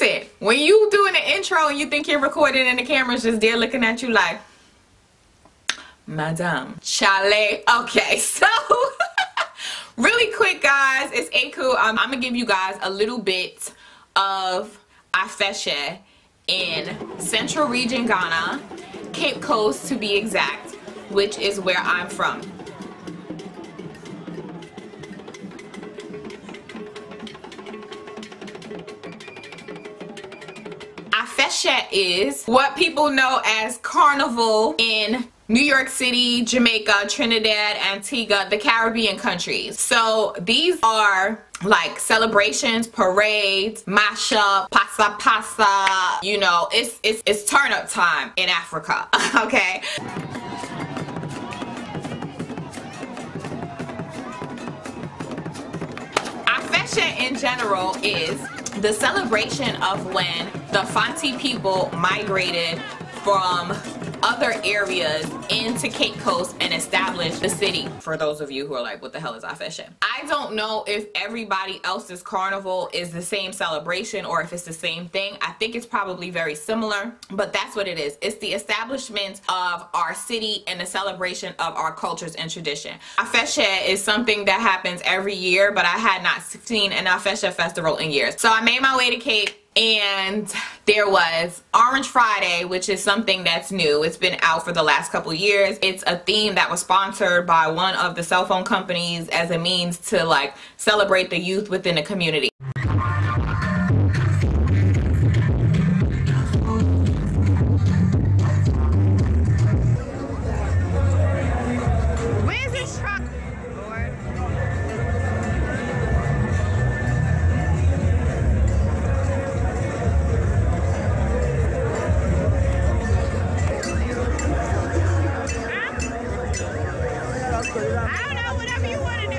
Listen, when you doing the intro and you think you're recording and the camera's just there looking at you like, Madame, Chalet. Okay, so really quick, guys, it's Aku. I'm gonna give you guys a little bit of Afeyhia in Central Region Ghana, Cape Coast to be exact, which is where I'm from. Afeyhia is what people know as Carnival in New York City, Jamaica, Trinidad, Antigua, the Caribbean countries. So these are like celebrations, parades, mashup, pasa, you know, it's turn up time in Africa. Okay. Afeyhia in general is the celebration of when the Fante people migrated from other areas into Cape Coast and established the city. For those of you who are like, what the hell is Afeyhia? I don't know if everybody else's carnival is the same celebration or if it's the same thing. I think it's probably very similar, but that's what it is. It's the establishment of our city and the celebration of our cultures and tradition. Afeyhia is something that happens every year, but I had not seen an Afeyhia Festival in years. So I made my way to Cape, and there was Orange Friday, which is something that's new. It's been out for the last couple years. It's a theme that was sponsored by one of the cell phone companies as a means to like celebrate the youth within the community. Where's this truck, Lord? I don't know, whatever you want to do.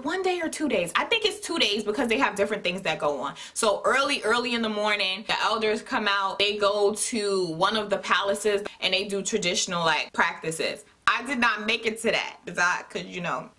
it 1 day or 2 days? I think it's 2 days because they have different things that go on. So early in the morning, the elders come out, they go to one of the palaces and they do traditional like practices. I did not make it to that because you know,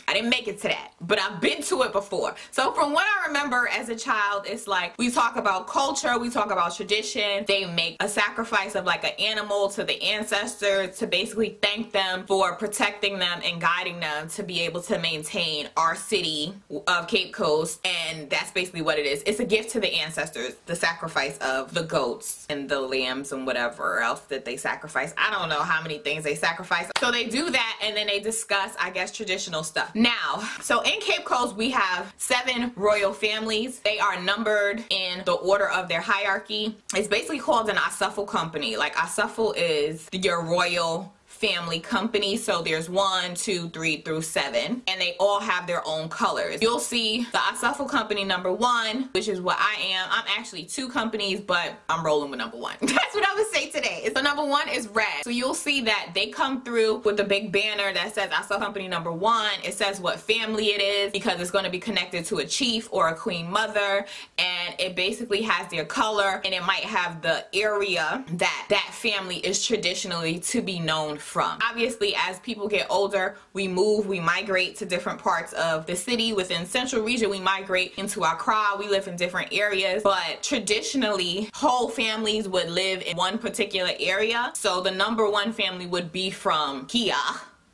I didn't make it to that, but I've been to it before. So from what I remember as a child, it's like we talk about culture, we talk about tradition. They make a sacrifice of like an animal to the ancestors to basically thank them for protecting them and guiding them to be able to maintain our city of Cape Coast. And that's basically what it is. It's a gift to the ancestors, the sacrifice of the goats and the lambs and whatever else that they sacrifice. I don't know how many things they sacrifice. So they do that and then they discuss, I guess, traditional stuff. Now, so in Cape Coast, we have 7 royal families. They are numbered in the order of their hierarchy. It's basically called an Asafo company. Like Asafo is your royal family company. So there's 1, 2, 3 through 7, and they all have their own colors. You'll see the Asafo company number 1, which is what I am. I'm actually 2 companies, but I'm rolling with number 1. That's what I'm gonna say today. So number 1 is red. So you'll see that they come through with a big banner that says Asafo company number 1. It says what family it is because it's going to be connected to a chief or a queen mother, and it basically has their color, and it might have the area that family is traditionally to be known from. Obviously, as people get older, we move, we migrate to different parts of the city. Within Central Region, we migrate into Accra. We live in different areas, but traditionally, whole families would live in one particular area. So the number 1 family would be from here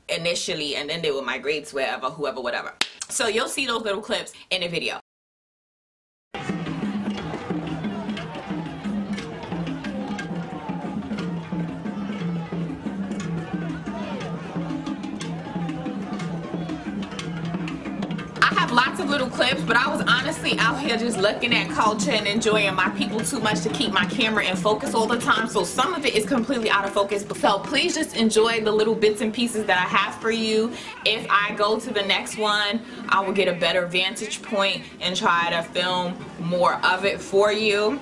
initially, and then they would migrate to wherever, whoever, whatever. So you'll see those little clips in the video. Lots of little clips, but I was honestly out here just looking at culture and enjoying my people too much to keep my camera in focus all the time, so some of it is completely out of focus. So please just enjoy the little bits and pieces that I have for you. If I go to the next one, I will get a better vantage point and try to film more of it for you.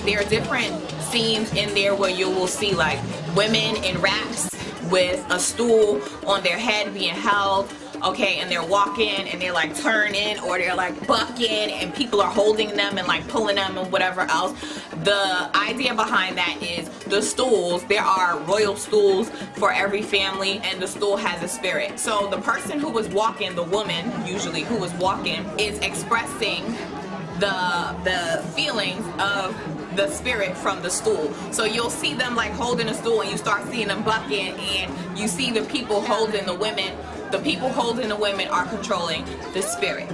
There are different scenes in there where you will see like women in wraps with a stool on their head being held, okay, and they're walking and they're like turning or they're like bucking and people are holding them and like pulling them and whatever else. The idea behind that is the stools, there are royal stools for every family, and the stool has a spirit. So the person who was walking, the woman usually who was walking, is expressing the feelings of the spirit from the stool. So you'll see them like holding a stool and you start seeing them bucking, and you see the people holding the women. The people holding the women are controlling the spirit.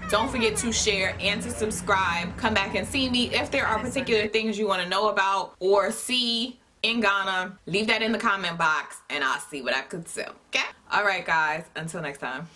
Don't forget to share and to subscribe. Come back and see me if there are particular things you want to know about or see in Ghana. Leave that in the comment box and I'll see what I could do. Okay? All right, guys. Until next time.